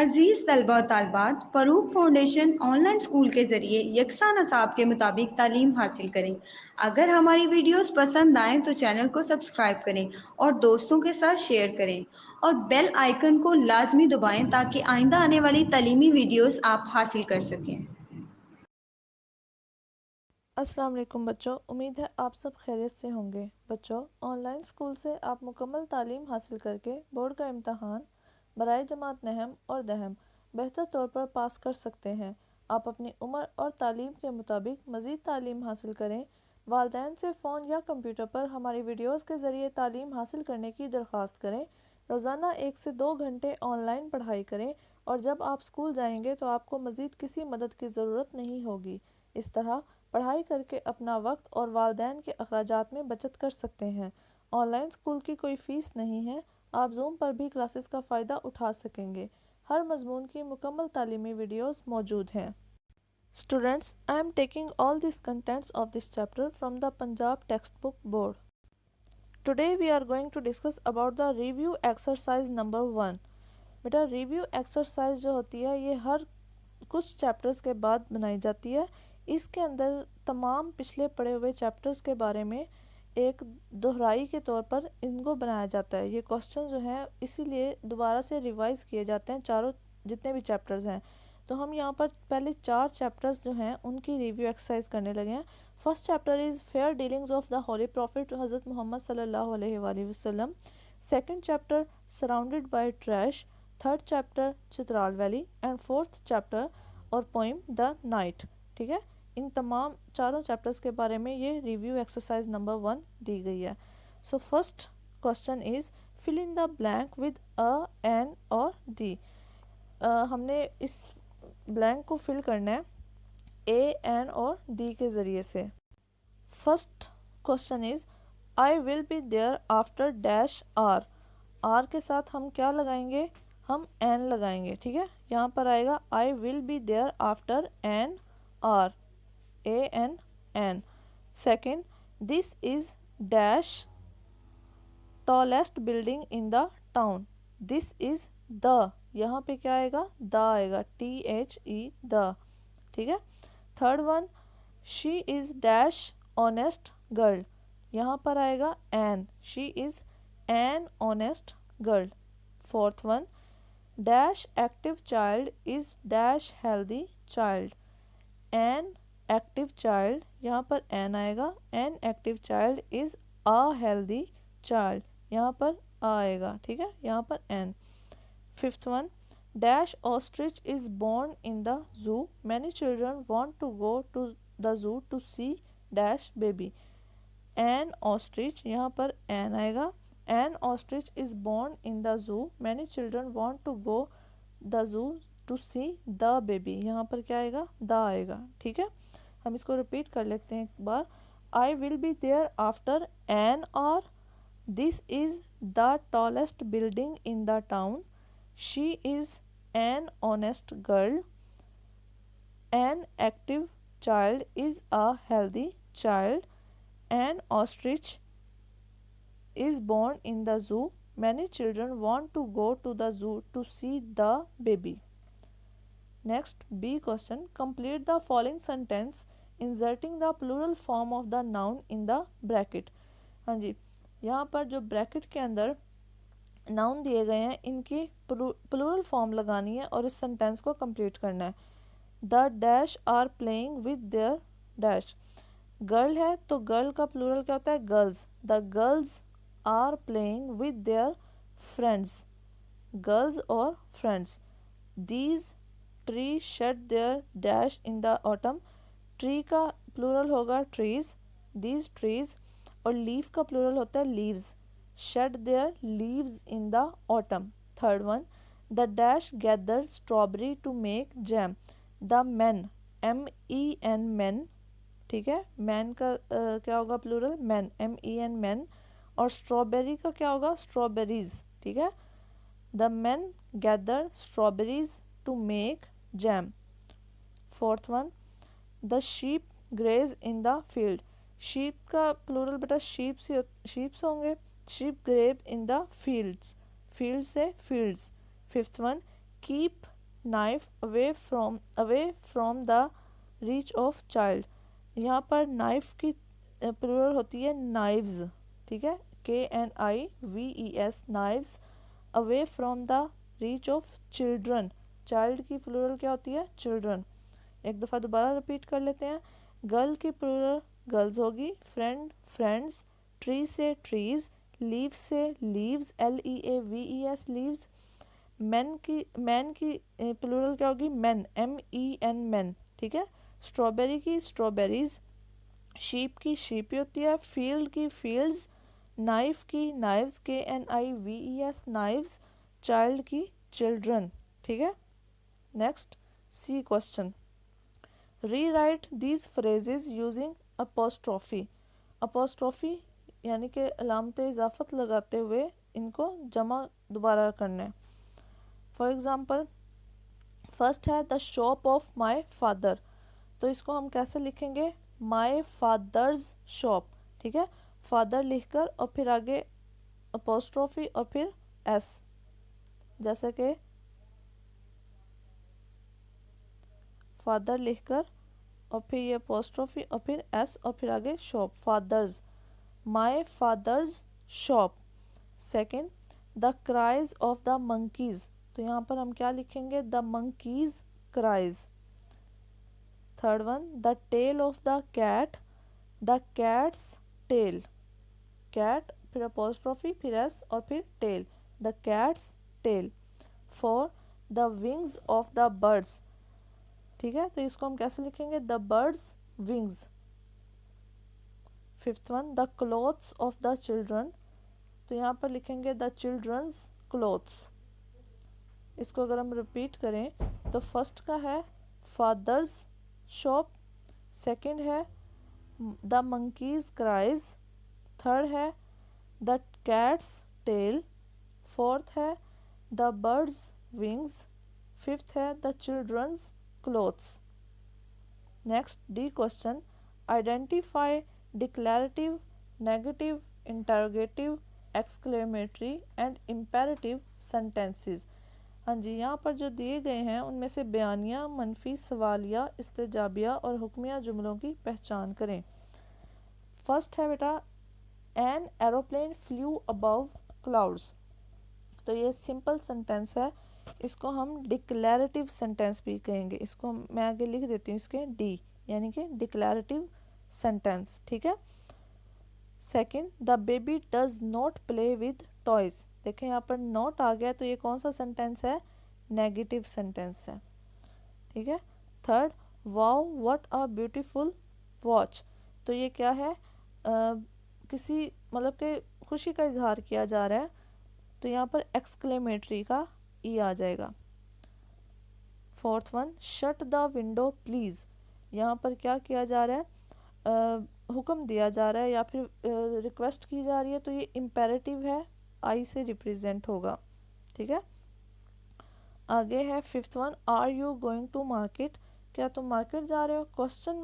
अजीज़ तलबा और तालबात, Farooq foundation online school के ज़रिए यकसा नसाब के मुताबिक तालीम हासिल करें। अगर हमारी वीडियोस पसंद आएँ तो चैनल को सब्सक्राइब करें और दोस्तों के साथ शेयर करें और बेल आइकन को लाजमी दबाएं ताकि आइंदा आने वाली तालीमी वीडियोस आप हासिल कर सकें। अस्सलाम वालेकुम बच्चों, उम्मीद है आप सब खैरियत से होंगे। बच्चों, ऑनलाइन स्कूल से आप मुकम्मल तालीम हासिल करके बोर्ड का इम्तहान बराए जमात नहम और दहम बेहतर तौर पर पास कर सकते हैं। आप अपनी उम्र और तालीम के मुताबिक मज़ीद तालीम हासिल करें। वालिदैन से फ़ोन या कंप्यूटर पर हमारी वीडियोस के ज़रिए तालीम हासिल करने की दरख्वास्त करें। रोज़ाना 1 से 2 घंटे ऑनलाइन पढ़ाई करें और जब आप स्कूल जाएंगे तो आपको मज़ीद किसी मदद की ज़रूरत नहीं होगी। इस तरह पढ़ाई करके अपना वक्त और वालिदैन के अखराजात में बचत कर सकते हैं। ऑनलाइन स्कूल की कोई फ़ीस नहीं है। आप जूम पर भी क्लासेस का फ़ायदा उठा सकेंगे। हर मजमून की मुकम्मल तालीमी वीडियोस मौजूद हैं। Students, I am taking all this contents of this chapter from the Punjab text book board. Today we are going to discuss about the review exercise number 1। बेटा, रिव्यू एक्सरसाइज जो होती है ये हर कुछ चैप्टर्स के बाद बनाई जाती है। इसके अंदर तमाम पिछले पढ़े हुए चैप्टर्स के बारे में एक दोहराई के तौर पर इनको बनाया जाता है। ये क्वेश्चन जो हैं इसीलिए दोबारा से रिवाइज किए जाते हैं, चारों जितने भी चैप्टर्स हैं। तो हम यहाँ पर पहले 4 चैप्टर्स जो हैं उनकी रिव्यू एक्सरसाइज करने लगे हैं। First chapter is fair dealings of the holy prophet हज़रत मोहम्मद सल्लल्लाहु अलैहि वसल्लम। Second chapter surrounded by trash. Third chapter Chitral valley and fourth chapter और पोइम द नाइट। ठीक है, इन तमाम चारों चैप्टर्स के बारे में ये रिव्यू एक्सरसाइज नंबर 1 दी गई है। So first question is fill in the blank with a, an और दी। हमने इस ब्लैंक को फिल करना है ए, एन और दी के ज़रिए से। First question is I will be there after dash R. R के साथ हम क्या लगाएंगे? हम एन लगाएंगे। ठीक है, यहाँ पर आएगा I will be there after an R, A N N. Second, this is dash tallest building in the town. This is the, यहाँ पे क्या आएगा? द आएगा, THE द। ठीक है। Third one, she is dash honest girl. यहाँ पर आएगा an, she is an honest girl. Fourth one, dash active child is dash healthy child. An active child, यहाँ पर एन आएगा, an active child is a healthy child. यहाँ पर आएगा। ठीक है, यहाँ पर an. Fifth one, dash ostrich is born in the zoo. Many children want to go to the zoo to C dash baby. An ostrich, यहाँ पर an आएगा, an ostrich is born in the zoo. Many children want to go the zoo to see the baby. यहाँ पर क्या आएगा? The आएगा। ठीक है, हम इसको रिपीट कर लेते हैं एक बार। I will be there after an hour. This is the tallest building in the town. She is an honest girl. An active child is a healthy child. An ostrich is born in the zoo. Many children want to go to the zoo to see the baby. Next, B question. Complete the following sentence inserting the plural form of the noun in the bracket. हाँ जी, यहाँ पर जो bracket के अंदर noun दिए गए हैं इनकी प्लूरल फॉर्म लगानी है और इस सेंटेंस को कंप्लीट करना है। The dash are playing with their dash. Girl है तो गर्ल का प्लूरल क्या होता है? Girls. The girls are playing with their friends. Girls और friends. These tree shed their dash in the autumn. Tree का प्लूरल होगा ट्रीज, दीज ट्रीज। और लीफ का प्लूरल होता है leaves. Shed their leaves in the autumn. Third one, the dash gather strawberry to make jam. The man, MEN men. ठीक है, man का क्या होगा प्लूरल? Man, MEN men. और स्ट्रॉबेरी का क्या होगा? स्ट्रॉबेरीज। ठीक है, the men gather strawberries to make jam. Fourth one, the sheep graze in the field. Sheep का प्लूरल बेटा शीप्स होंगे। Sheep graze in the fields, field से fields. Fifth one, keep knife away from the reach of child. यहाँ पर knife की plural होती है knives, ठीक है, KNIVES, knives. Away from the reach of children, child की प्लूरल क्या होती है? चिल्ड्रन। एक दफ़ा दोबारा रिपीट कर लेते हैं। गर्ल की प्लूरल गर्ल्स होगी, फ्रेंड फ्रेंड्स, ट्री से ट्रीज, लीव से लीव्स, LEAVES लीव्स। मैन की प्लूरल क्या होगी? मैन, MEN मैन, ठीक है। स्ट्रॉबेरी की स्ट्रॉबेरीज, शीप की शीप होती है, फील्ड की फील्ड्स, नाइफ की नाइव्स, KNIVES नाइव्स, चाइल्ड की चिल्ड्रन, ठीक है। Next C question, rewrite these phrases using apostrophe. Apostrophe यानी कि अलामत इजाफत लगाते हुए इनको जमा दोबारा करना है। फॉर एग्ज़ाम्पल, फर्स्ट है the shop of my father, तो इसको हम कैसे लिखेंगे? माई फादर्स शॉप, ठीक है। फादर लिखकर और फिर आगे अपोस्ट्रॉफी और फिर एस, जैसे कि फादर लिखकर और फिर ये अपोस्ट्रॉफी और फिर एस और फिर आगे shop, father's, my father's shop. Second, the cries of the monkeys, तो यहाँ पर हम क्या लिखेंगे? The monkeys' cries. Third one, the tail of the cat, the cat's tail, cat फिर अपोस्ट्रॉफी फिर एस और फिर tail, the cat's tail. Four, the wings of the birds, ठीक है, तो इसको हम कैसे लिखेंगे? The birds' wings. Fifth one, the clothes of the children, तो यहाँ पर लिखेंगे द चिल्ड्रंस क्लोथ्स। इसको अगर हम रिपीट करें तो फर्स्ट का है फादर्स शॉप, सेकंड है द मंकीज क्राइज, थर्ड है द कैट्स टेल, फोर्थ है द बर्ड्स विंग्स, फिफ्थ है the children's clothes. Next D question, identify declarative, negative, interrogative, exclamatory and imperative sentences. हाँ जी, यहाँ पर जो दिए गए हैं उनमें से बयानिया, मनफी, सवालिया, इस्तेजाबिया और हुक्मिया जुमलों की पहचान करें। फर्स्ट है बेटा, an aeroplane flu above clouds, तो ये सिंपल सेंटेंस है, इसको हम डिक्लेरेटिव सेंटेंस भी कहेंगे। इसको मैं आगे लिख देती हूँ इसके डी, यानी कि डिक्लेरेटिव सेंटेंस, ठीक है। Second, the baby does not play with toys, देखें यहाँ पर नॉट आ गया, तो ये कौन सा सेंटेंस है? नेगेटिव सेंटेंस है, ठीक है। Third, wow what a beautiful watch, तो ये क्या है? किसी मतलब के खुशी का इजहार किया जा रहा है, तो यहाँ पर एक्सक्लेमेटरी का ई आ जाएगा। Fourth one, shut the window please, यहाँ पर क्या किया जा रहा है? हुक्म दिया जा रहा है या फिर रिक्वेस्ट की जा रही है, तो ये इम्पेरेटिव है, आई से रिप्रेजेंट होगा, ठीक है। आगे है fifth one, are you going to market, क्या तुम मार्केट जा रहे हो? क्वेश्चन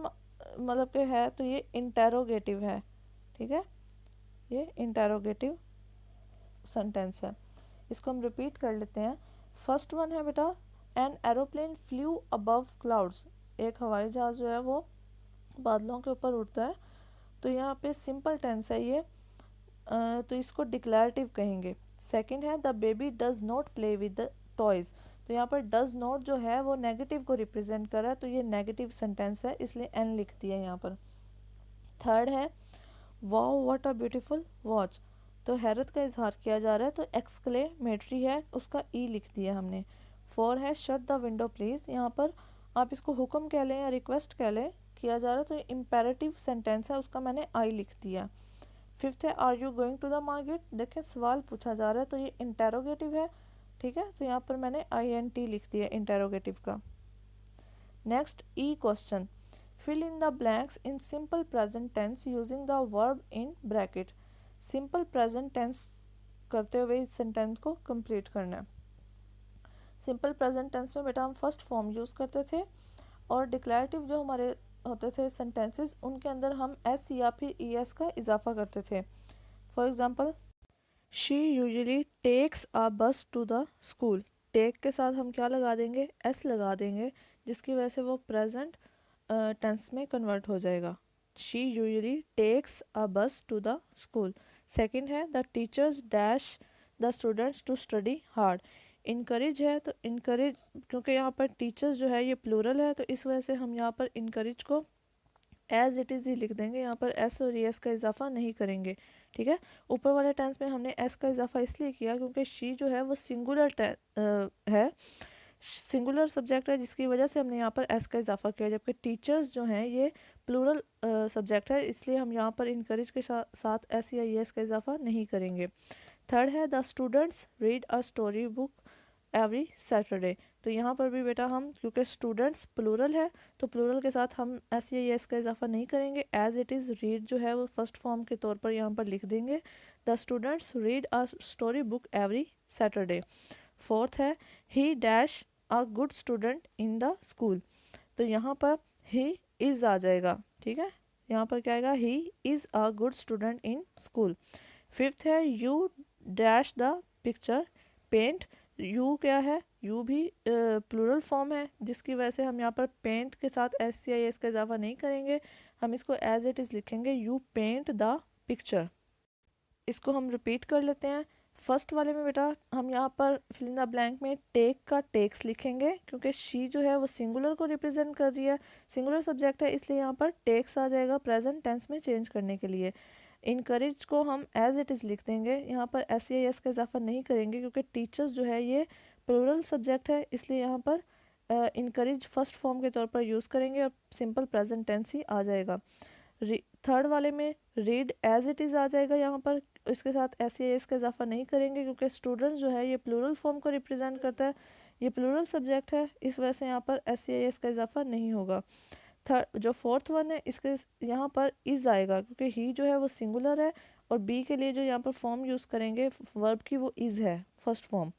मतलब के है, तो ये इंटेरोगेटिव है, ठीक है, ये इंटेरोगेटिव सेंटेंस है। इसको हम रिपीट कर लेते हैं। फर्स्ट वन है बेटा, an aeroplane flu above clouds, एक हवाई जहाज जो है वो बादलों के ऊपर उड़ता है, तो यहाँ पे सिंपल टेंस है ये, तो इसको डिक्लेरेटिव कहेंगे। सेकंड है, the baby does not play with toys, तो यहाँ पर डज नॉट जो है वो नेगेटिव को रिप्रेजेंट कर रहा है, तो ये नेगेटिव सेंटेंस है, इसलिए एन लिख दिया यहाँ पर। थर्ड है, wow what a beautiful watch, तो हैरत का इजहार किया जा रहा है, तो एक्सक्लेमेटरी है, उसका ई लिख दिया हमने। फोर है, शट द विंडो प्लीज़, यहाँ पर आप इसको हुक्म कह लें या रिक्वेस्ट कह लें, किया जा रहा है, तो ये इम्पेरेटिव सेंटेंस है, उसका मैंने आई लिख दिया। फिफ्थ है, are you going to the market, देखें सवाल पूछा जा रहा है, तो ये इंटेरोगेटिव है, ठीक है, तो यहाँ पर मैंने INT लिख दिया इंटेरोगेटिव का। Next E question, fill in the blanks in simple present tense using the verb in bracket, simple present tense करते हुए इस सेंटेंस को कंप्लीट करना है। सिंपल प्रेजेंट टेंस में बेटा हम फर्स्ट फॉर्म यूज़ करते थे, और डिक्लेरेटिव जो हमारे होते थे सेंटेंसेस, उनके अंदर हम एस या फिर ES का इजाफा करते थे। For example, she usually takes a bus to the school, take के साथ हम क्या लगा देंगे, एस लगा देंगे, जिसकी वजह से वो प्रेजेंट टेंस में कन्वर्ट हो जाएगा। She usually takes a bus to the school. Second है the teachers dash the students to study hard. Encourage है तो इनकरेज, क्योंकि यहाँ पर टीचर्स जो है ये प्लूरल है, तो इस वजह से हम यहाँ पर इनकरेज को एज इट इज़ ही लिख देंगे, यहाँ पर एस और एस का इजाफा नहीं करेंगे। ठीक है, ऊपर वाले टेंस में हमने एस का इजाफा इसलिए किया क्योंकि शी जो है वो सिंगुलर है, सिंगुलर सब्जेक्ट है, जिसकी वजह से हमने यहाँ पर एस का इजाफा किया, जबकि टीचर्स जो हैं ये प्लूरल सब्जेक्ट है, इसलिए हम यहाँ पर इनकरेज के साथ एस या एस का इजाफा नहीं करेंगे। थर्ड है the students read a story book every Saturday. तो यहाँ पर भी बेटा हम, क्योंकि स्टूडेंट्स प्लूरल है, तो प्लूरल के साथ हम एस या एस का इजाफा नहीं करेंगे, एज इट इज़ रीड जो है वो फर्स्ट फॉर्म के तौर पर यहाँ पर लिख देंगे, the students read a story book every Saturday. Fourth है he dash a good student in the school. तो यहाँ पर ही इज़ आ जाएगा। ठीक है, यहाँ पर क्या आएगा, he is a good student in school. Fifth है you dash the picture paint. You क्या है, यू भी प्लूरल फॉर्म है, जिसकी वजह से हम यहाँ पर पेंट के साथ एस या एस का इजाफा नहीं करेंगे, हम इसको एज इट इज़ लिखेंगे, यू पेंट द पिक्चर। इसको हम रिपीट कर लेते हैं। फर्स्ट वाले में बेटा हम यहाँ पर फिल इन द ब्लैंक में टेक का टेक्स लिखेंगे, क्योंकि शी जो है वो सिंगुलर को रिप्रेजेंट कर रही है, सिंगुलर सब्जेक्ट है, इसलिए यहाँ पर टेक्स आ जाएगा प्रेजेंट टेंस में चेंज करने के लिए। इनकरेज को हम एज इट इज़ लिख देंगे, यहाँ पर एस या एस का इजाफा नहीं करेंगे, क्योंकि टीचर्स जो है ये प्लूरल सब्जेक्ट है, इसलिए यहाँ पर इनकरेज फर्स्ट फॉर्म के तौर पर यूज़ करेंगे और सिंपल प्रेजेंट टेंस ही आ जाएगा। थर्ड वाले में रीड एज इट इज़ आ जाएगा, यहाँ पर इसके साथ एस या एस का इजाफा नहीं करेंगे, क्योंकि स्टूडेंट जो है ये प्लूरल फॉर्म को रिप्रेजेंट करता है, ये प्लूरल सब्जेक्ट है, इस वजह से यहाँ पर एस या एस का इजाफा नहीं होगा। थर्ड जो फोर्थ वन है इसके यहाँ पर इज़ आएगा, क्योंकि ही जो है वो सिंगुलर है, और बी के लिए जो यहाँ पर फॉर्म यूज़ करेंगे वर्ब की वो इज़ है फर्स्ट फॉर्म।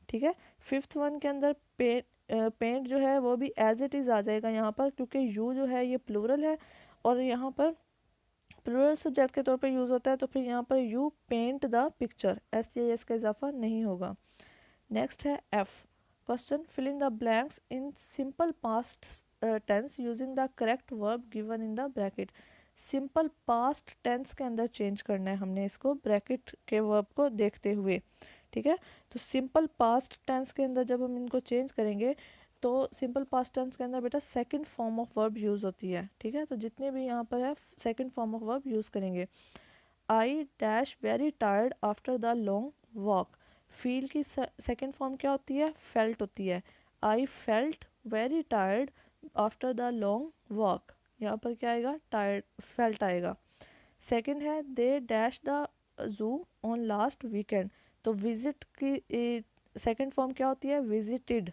ठीक है, फिफ्थ वन के अंदर पेंट जो है वो भी एज इट इज़ आ जाएगा यहाँ पर, क्योंकि यू जो है ये प्लूरल है और यहाँ पर प्लूरल सब्जेक्ट के तौर पर यूज़ होता है, तो फिर यहाँ पर you paint the picture, S या एस का इजाफा नहीं होगा। नेक्स्ट है F question, fill in the blanks in simple past tense using the correct verb given in the bracket. Simple past tense के अंदर चेंज करना है हमने इसको ब्रैकेट के वर्ब को देखते हुए। ठीक है, तो सिंपल पास्ट टेंस के अंदर जब हम इनको चेंज करेंगे तो सिंपल पास्ट टेंस के अंदर बेटा second form of verb use होती है। ठीक है, तो जितने भी यहाँ पर है second form of verb use करेंगे। I dash very tired after the long walk. Feel की सेकंड फॉर्म क्या होती है, फेल्ट होती है। I felt very tired after the long walk, यहाँ पर क्या आएगा, टायर्ड फेल्ट आएगा। सेकंड है they dash the zoo on last weekend. तो विजिट की सेकंड फॉर्म क्या होती है, विजिटेड।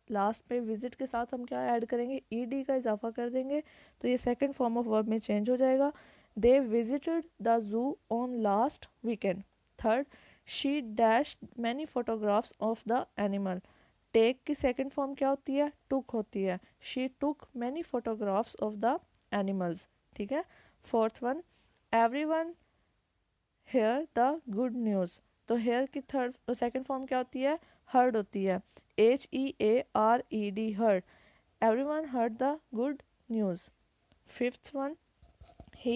लास्ट पे विजिट के साथ हम क्या ऐड करेंगे, ईडी का इजाफा कर देंगे, तो ये सेकंड फॉर्म ऑफ वर्ब में चेंज हो जाएगा। They visited the zoo on last weekend. Third, she dash many photographs of the animal. Take की सेकंड फॉर्म क्या होती है, टुक होती है। She took many photographs of the animals. ठीक है, fourth one, everyone hear the good news. तो hear की थर्ड सेकंड फॉर्म क्या होती है, हर्ड होती है। HEARED heard। Everyone heard the good news। Fifth one, he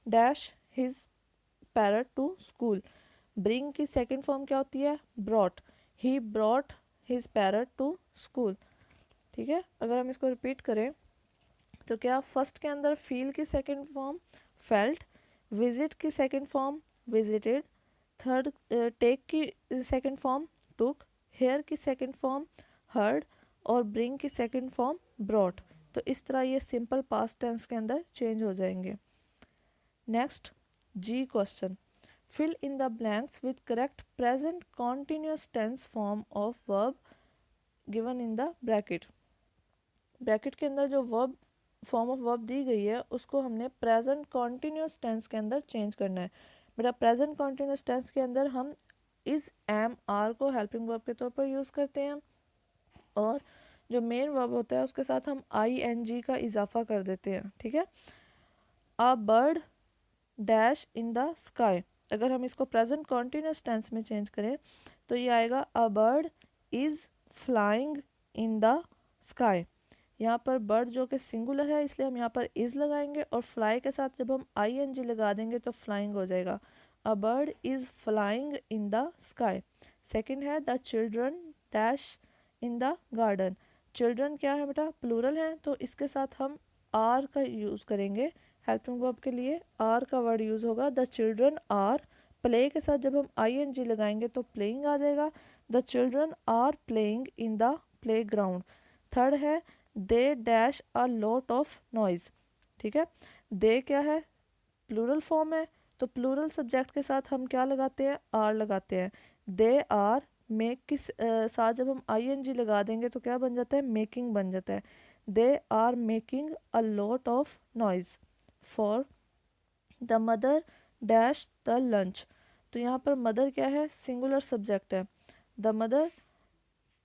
dash his parrot to school। bring की सेकंड फॉर्म क्या होती है, brought। he brought his parrot to school। ठीक है, अगर हम इसको रिपीट करें तो क्या, फर्स्ट के अंदर फील की सेकंड फॉर्म फेल्ट, विजिट की second form visited, third take की सेकंड फॉर्म टुक, हेयर की सेकंड फॉर्म हर्ड और ब्रिंग की सेकंड फॉर्म ब्रॉट। तो इस तरह ये सिंपल पास्ट टेंस के अंदर चेंज हो जाएंगे। Next G question, fill in the blanks with correct present continuous tense form of verb given in the bracket. Bracket के अंदर जो वर्ब फॉर्म ऑफ वर्ब दी गई है उसको हमने प्रेजेंट कॉन्टिन्यूस टेंस के अंदर चेंज करना है। बेटा प्रेजेंट कॉन्टिन्यूस टेंस के अंदर हम इज़ एम आर को हेल्पिंग वर्ब के तौर पर यूज़ करते हैं, और जो मेन वर्ब होता है उसके साथ हम ING का इजाफा कर देते हैं। ठीक है, a bird dash in the sky. अगर हम इसको प्रेजेंट कॉन्टिन्यूस टेंस में चेंज करें तो ये आएगा, अ bird is flying in the sky. यहाँ पर बर्ड जो कि सिंगुलर है इसलिए हम यहाँ पर इज़ लगाएंगे, और फ्लाई के साथ जब हम ING लगा देंगे तो फ्लाइंग हो जाएगा। A bird is flying in the sky. Second है the children dash in the garden. Children क्या है बेटा, प्लूरल है, तो इसके साथ हम आर का यूज़ करेंगे। हेल्पिंग वर्ब के लिए आर का वर्ड यूज़ होगा। द चिल्ड्रन आर, प्ले के साथ जब हम ING लगाएंगे तो प्लेइंग आ जाएगा। The children are playing in the playground. Third है they dash a lot of noise. ठीक है, दे क्या है, प्लूरल फॉर्म है, तो प्लूरल सब्जेक्ट के साथ हम क्या लगाते हैं, आर लगाते हैं। दे आर मेक के साथ जब हम ING लगा देंगे तो क्या बन जाता है, मेकिंग बन जाता है। They are making a lot of noise. For the mother dash the lunch. तो यहाँ पर मदर क्या है, सिंगुलर सब्जेक्ट है। द मदर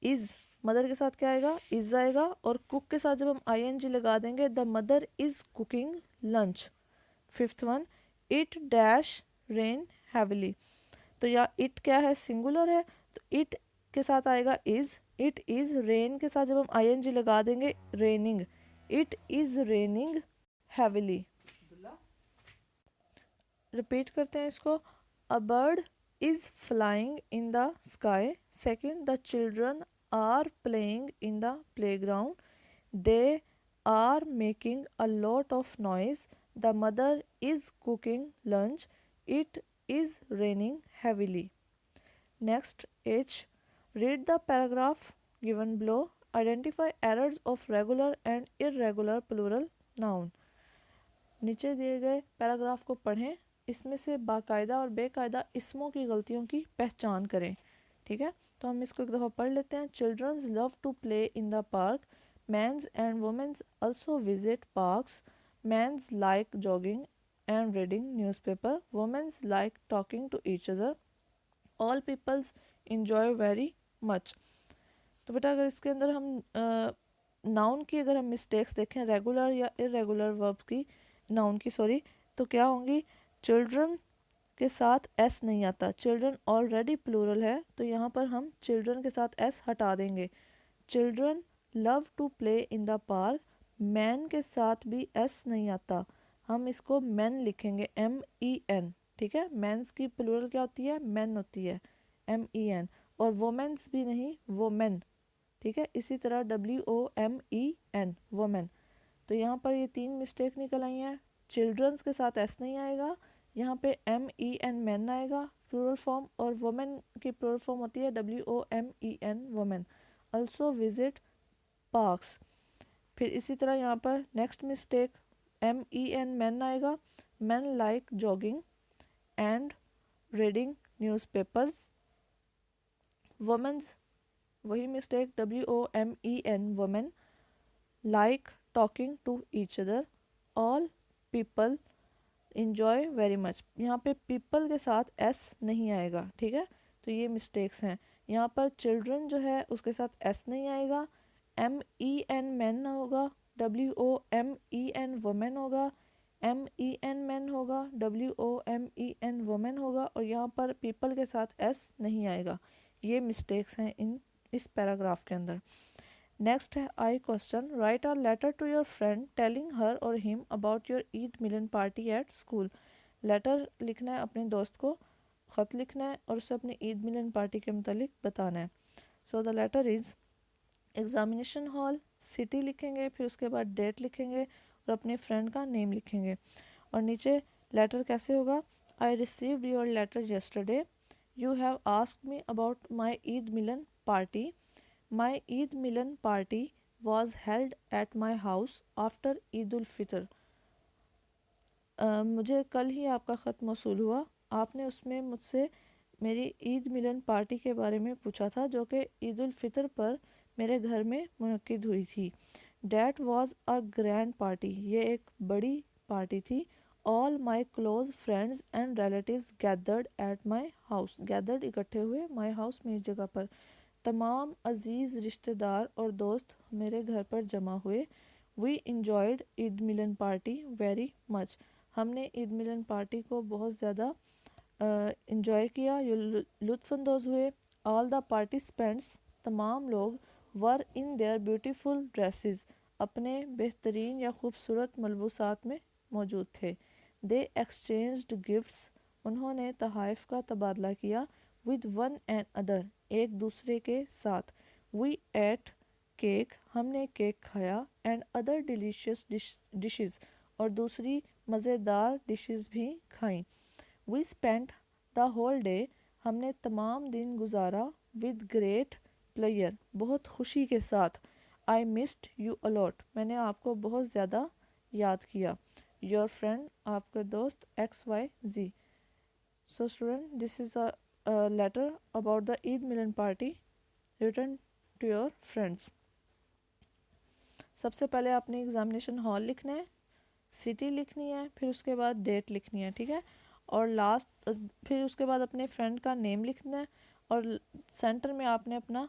इज़, मदर के साथ क्या आएगा, इज़ आएगा, और कुक के साथ जब हम ING लगा देंगे the mother is cooking lunch. Fifth one, it dash rain heavily. तो यहाँ इट क्या है, सिंगुलर है, तो इट के साथ आएगा इज़। इट इज़, रेन के साथ जब हम ING लगा देंगे raining. It is raining heavily. Repeat करते हैं इसको। A bird is flying in the sky. Second, the children are playing in the playground. They are making a lot of noise. The mother is cooking lunch. It is raining heavily. Next H, read the paragraph given below. Identify errors of regular and irregular plural noun. नीचे दिए गए paragraph को पढ़ें, इसमें से बाकायदा और बेकायदा इसमों की गलतियों की पहचान करें। ठीक है, तो हम इसको एक दफ़ा पढ़ लेते हैं। Childrens love to play in the park. Mans and womens also visit parks. Men's like jogging and reading newspaper. Women's like talking to each other. All peoples enjoy very much. तो बेटा अगर इसके अंदर हम नाउन की अगर हम mistakes देखें, रेगुलर या इरेगुलर वर्ब की, नाउन की सॉरी, तो क्या होंगी, चिल्ड्रन के साथ एस नहीं आता। चिल्ड्रन ऑलरेडी प्लूरल है, तो यहाँ पर हम चिल्ड्रन के साथ एस हटा देंगे। Children love to play in the park. Man के साथ भी एस नहीं आता, हम इसको मैन लिखेंगे, MEN। ठीक है, मैंस की प्लूरल क्या होती है, मैन होती है, MEN। और वोमेंस भी नहीं, वोमेन। ठीक है, इसी तरह WOMEN, वोमेन। तो यहाँ पर ये 3 मिस्टेक निकल आई हैं। चिल्ड्रंस के साथ एस नहीं आएगा, यहाँ पे MEN मैन आएगा प्लूरल फॉर्म, और वोमेन की प्लूरल फॉर्म होती है WOMEN, women. Also visit parks. फिर इसी तरह यहाँ पर नेक्स्ट मिस्टेक, MEN मैन आएगा, men like jogging and reading newspapers. Womens, वही mistake, WOMEN, women like talking to each other. All people enjoy very much. यहाँ पे पीपल के साथ एस नहीं आएगा। ठीक है, तो ये मिस्टेक्स हैं। यहाँ पर चिल्ड्रन जो है उसके साथ एस नहीं आएगा, MEN मैन होगा, WOMEN वुमेन होगा, MEN मैन होगा, WOMEN वुमेन होगा, और यहाँ पर पीपल के साथ एस नहीं आएगा। ये मिस्टेक्स हैं इस पैराग्राफ के अंदर। नेक्स्ट है I question, write a letter to your friend telling her or him about your Eid Milan party at school. Letter लिखना है अपने दोस्त को, ख़त लिखना है और उसे अपनी ईद मिलन पार्टी के मुतालिक बताना है। So the letter is examination hall, city लिखेंगे, फिर उसके बाद डेट लिखेंगे और अपने फ्रेंड का नेम लिखेंगे। और नीचे लेटर कैसे होगा, I received your letter yesterday, you have asked me about my Eid Milan party. My Eid Milan party was held at my house after Eid ul-Fitr. मुझे कल ही आपका ख़त मौसूल हुआ, आपने उसमें मुझसे मेरी ईद मिलन पार्टी के बारे में पूछा था जो कि ईद उल-फितर पर मेरे घर में मुनक्किद हुई थी। That was a grand party, ये एक बड़ी पार्टी थी। All my close friends and relatives gathered at my house, gathered इकट्ठे हुए, my house मेरी जगह पर। तमाम अज़ीज़ रिश्तेदार और दोस्त मेरे घर पर जमा हुए। We enjoyed Eid Milan party very much, हमने ईद मिलन पार्टी को बहुत ज़्यादा इंजॉय किया, ये लुत्फ़अंदोज़ हुए। ऑल द पार्टिसिपेंट्स, तमाम लोग वर इन देयर ब्यूटीफुल ड्रेसेस, अपने बेहतरीन या खूबसूरत मलबूसात में मौजूद थे। दे एक्सचेंज्ड गिफ्ट्स, उन्होंने तहाइफ का तबादला किया। विद वन एंड अदर, एक दूसरे के साथ। वी एट केक, हमने केक खाया। एंड अदर डिलीशियस डिशेस, और दूसरी मज़ेदार डिशेस भी खाईं। We spent the whole day, हमने तमाम दिन गुजारा। विद ग्रेट प्लेयर, बहुत खुशी के साथ। आई मिस्ड यू अलॉट, मैंने आपको बहुत ज़्यादा याद किया। योर फ्रेंड, आपका दोस्त XYZ। So student, this is a letter about the Eid Milan party written to your friends. सबसे पहले आपने एग्जामिनेशन हॉल लिखना है, सिटी लिखनी है, फिर उसके बाद डेट लिखनी है, ठीक है। और लास्ट फिर उसके बाद अपने फ्रेंड का नेम लिखना है, और सेंटर में आपने अपना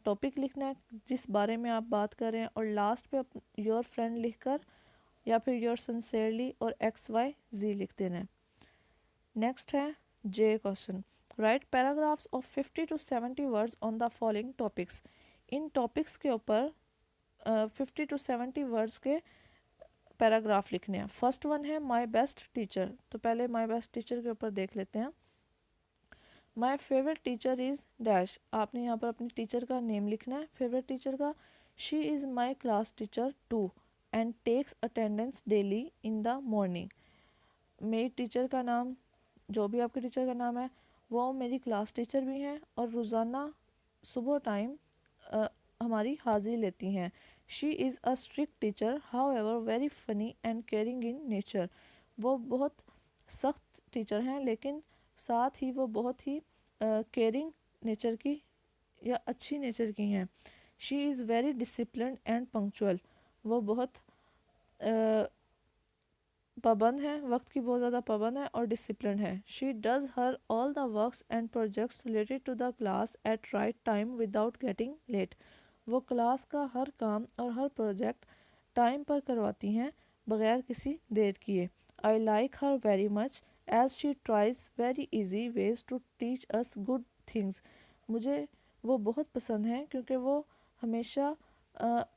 टॉपिक लिखना है जिस बारे में आप बात कर रहे हैं, और लास्ट पे योर फ्रेंड लिखकर या फिर योर सिंसेरली और XYZ लिख देना है। नेक्स्ट है J question. Write paragraphs of 50 to 70 words on the following topics. इन टॉपिक्स के ऊपर 50 to 70 वर्ड्स के पैराग्राफ लिखने हैं। फर्स्ट वन है माई बेस्ट टीचर, तो पहले माई बेस्ट टीचर के ऊपर देख लेते हैं। My favourite teacher is dash, आपने यहाँ पर अपनी टीचर का नेम लिखना है फेवरेट टीचर का। She is my class teacher too and takes attendance daily in the morning. मेरी टीचर का नाम, जो भी आपके टीचर का नाम है, वो मेरी क्लास टीचर भी हैं और रोज़ाना सुबह टाइम हमारी हाज़िरी लेती हैं। She is a strict teacher how ever very funny and caring in nature, वो बहुत सख्त टीचर हैं लेकिन साथ ही वो बहुत ही केयरिंग नेचर की या अच्छी नेचर की हैं। She is very disciplined and punctual, वो बहुत पाबंद है, वक्त की बहुत ज़्यादा पाबंद है और डिसिप्लिन है। She does her all the works and projects related to the class at right time without getting late, वो क्लास का हर काम और हर प्रोजेक्ट टाइम पर करवाती हैं बगैर किसी देर किए। I like her very much as she tries very easy ways to teach us good things, मुझे वो बहुत पसंद है क्योंकि वो हमेशा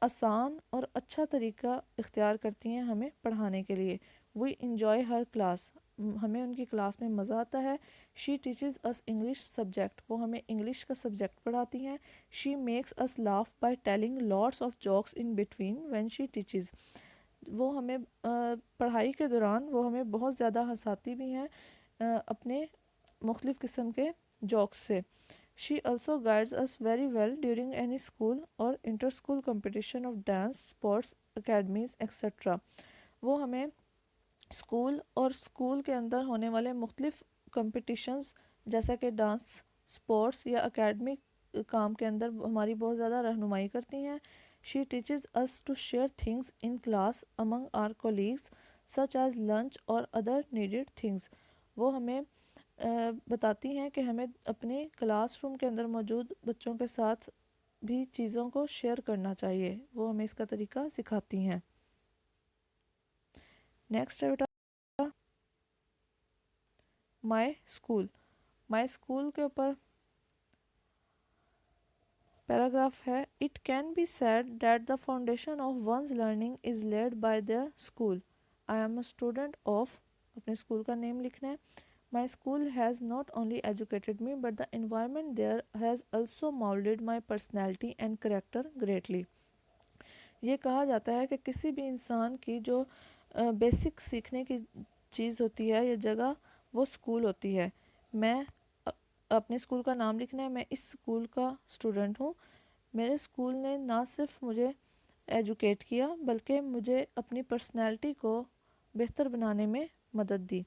आसान और अच्छा तरीका इख्तियार करती हैं हमें पढ़ाने के लिए। वी इंजॉय हर क्लास, हमें उनकी क्लास में मज़ा आता है। She teaches us English subject, वो हमें इंग्लिश का सब्जेक्ट पढ़ाती हैं। She makes us laugh by telling lots of jokes in between when she teaches, वो हमें पढ़ाई के दौरान वो हमें बहुत ज़्यादा हंसाती भी हैं अपने मुख्तलिफ़ किस्म के जोक्स से। She also guides us very well during any school और inter school competition of dance, sports, academies, etc. वो हमें स्कूल और स्कूल के अंदर होने वाले मुख्तलिफ कंपटिशन्स जैसा कि डांस, स्पोर्ट्स या एकेडमिक काम के अंदर हमारी बहुत ज़्यादा रहनुमाई करती हैं। She teaches us to share things in class among our colleagues such as lunch और अदर नीडेड थिंग्स, वो हमें बताती हैं कि हमें अपने क्लासरूम के अंदर मौजूद बच्चों के साथ भी चीज़ों को शेयर करना चाहिए, वो हमें इसका तरीका सिखाती हैं। नेक्स्ट है बेटा माई स्कूल। माई स्कूल के ऊपर पैराग्राफ है। It can be said that the foundation of one's learning is laid by their school. I am a student of, अपने स्कूल का नेम लिखना है। My school has not only educated me but the environment there has also molded my personality and character greatly। ये कहा जाता है कि किसी भी इंसान की जो बेसिक सीखने की चीज़ होती है या जगह, वो स्कूल होती है। मैं अपने स्कूल का नाम लिखना है, मैं इस स्कूल का स्टूडेंट हूँ। मेरे स्कूल ने ना सिर्फ मुझे एजुकेट किया बल्कि मुझे अपनी पर्सनैलिटी को बेहतर बनाने में मदद दी।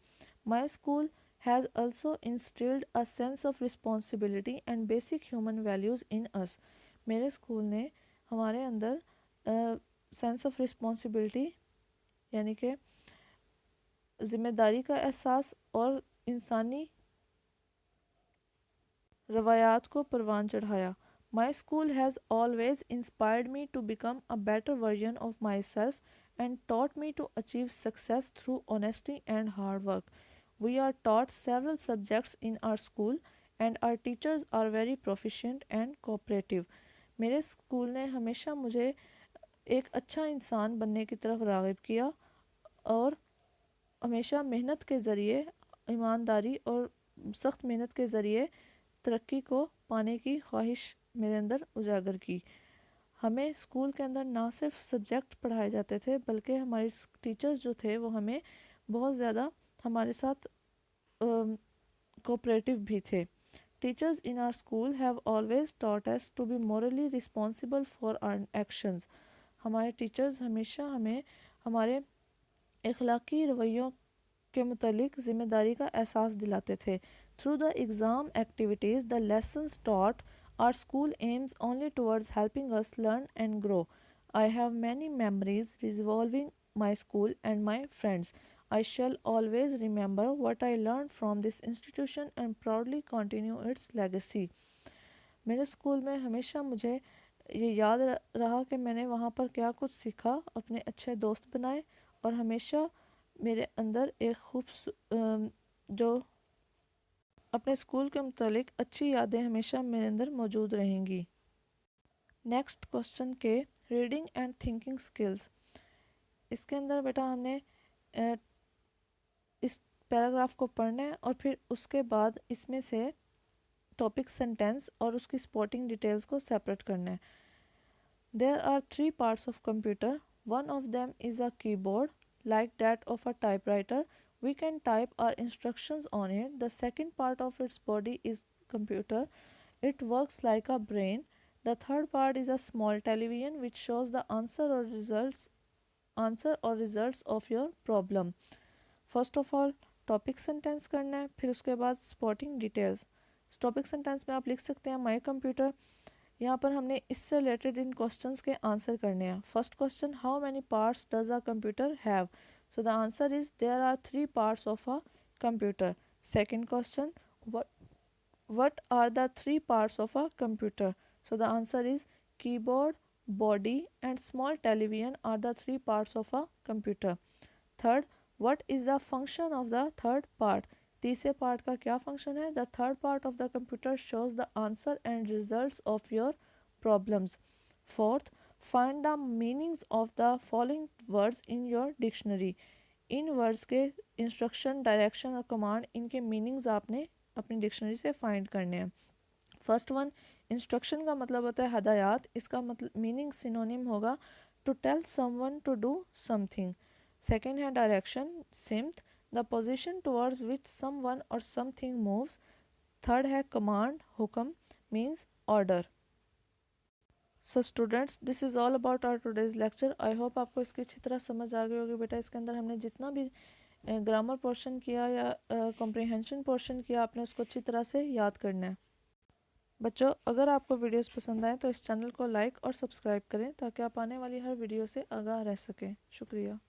My school has also instilled a sense of responsibility and basic human values in us। मेरे स्कूल ने हमारे अंदर सेंस ऑफ रिस्पॉन्सिबिलिटी यानी कि ज़िम्मेदारी का एहसास और इंसानी रवायात को परवान चढ़ाया। My school has always inspired me to become a better version of myself and taught me to achieve success through honesty and hard work। We are taught several subjects in our school and our teachers are very proficient and cooperative. मेरे school ने हमेशा मुझे एक अच्छा इंसान बनने की तरफ राग़िब किया और हमेशा मेहनत के ज़रिए, ईमानदारी और सख्त मेहनत के ज़रिए तरक्की को पाने की ख्वाहिश मेरे अंदर उजागर की। हमें स्कूल के अंदर ना सिर्फ सब्जेक्ट पढ़ाए जाते थे बल्कि हमारे टीचर्स जो थे वो हमें बहुत ज़्यादा हमारे साथ कोऑपरेटिव भी थे। Teachers in our school have always taught us to be morally responsible for our actions. हमारे टीचर्स हमेशा हमें हमारे इखलाकी रवैयों के मुतालिक ज़िम्मेदारी का एहसास दिलाते थे। Through the exam activities the lessons taught our school aims only towards helping us learn and grow. I have many memories revolving my school and my friends. I shall always remember what I learned from this institution and proudly continue its legacy. मेरे school में हमेशा मुझे ये याद रहा कि मैंने वहाँ पर क्या कुछ सीखा, अपने अच्छे दोस्त बनाए और हमेशा मेरे अंदर एक जो अपने स्कूल के मुतालिक अच्छी यादें हमेशा मेरे अंदर मौजूद रहेंगी। नेक्स्ट क्वेश्चन के रीडिंग एंड थिंकिंग स्किल्स। इसके अंदर बेटा हमने इस पैराग्राफ को पढ़ना है और फिर उसके बाद इसमें से टॉपिक सेंटेंस और उसकी स्पॉटिंग डिटेल्स को सेपरेट करना है। There are 3 parts of computer, one of them is a keyboard like that of a typewriter. We can type our instructions on it. The second part of its body is computer. It works like a brain. The third part is a small television which shows the answer or results of your problem. First of all topic sentence करना है, फिर उसके बाद spotting details. Topic sentence में आप लिख सकते हैं माई कंप्यूटर। यहाँ पर हमने इससे रिलेटेड इन क्वेश्चंस के आंसर करने हैं। First question, how many parts does a computer have? So the answer is there are 3 parts of a computer. Second question, what are the 3 parts of a computer? So the answer is keyboard, body and small television are the 3 parts of a computer. Third, what is the function of the third part? तीसरे part का क्या function है? The third part of the computer shows the answer and results of your problems. Fourth, find the meanings of the following words in your dictionary. In words के instruction, direction और command, इनके meanings आपने अपनी dictionary से find करने हैं। First one, instruction का मतलब होता है हदायत। इसका मतलब मीनिंग सिनोनिम होगा to tell someone to do something. Second है डायरेक्शन, सिम्थ, the position towards which someone or something moves. Third है command, हुक्म, means order. So students, this is all about our today's lecture. I hope आपको इसकी अच्छी तरह समझ आ गई होगी बेटा। इसके अंदर हमने जितना भी ग्रामर पोर्शन किया या कॉम्प्रिहेंशन पोर्शन किया, आपने उसको अच्छी तरह से याद करना है। बच्चों, अगर आपको वीडियोस पसंद आए तो इस चैनल को लाइक और सब्सक्राइब करें ताकि आप आने वाली हर वीडियो से आगाह रह सकें। शुक्रिया।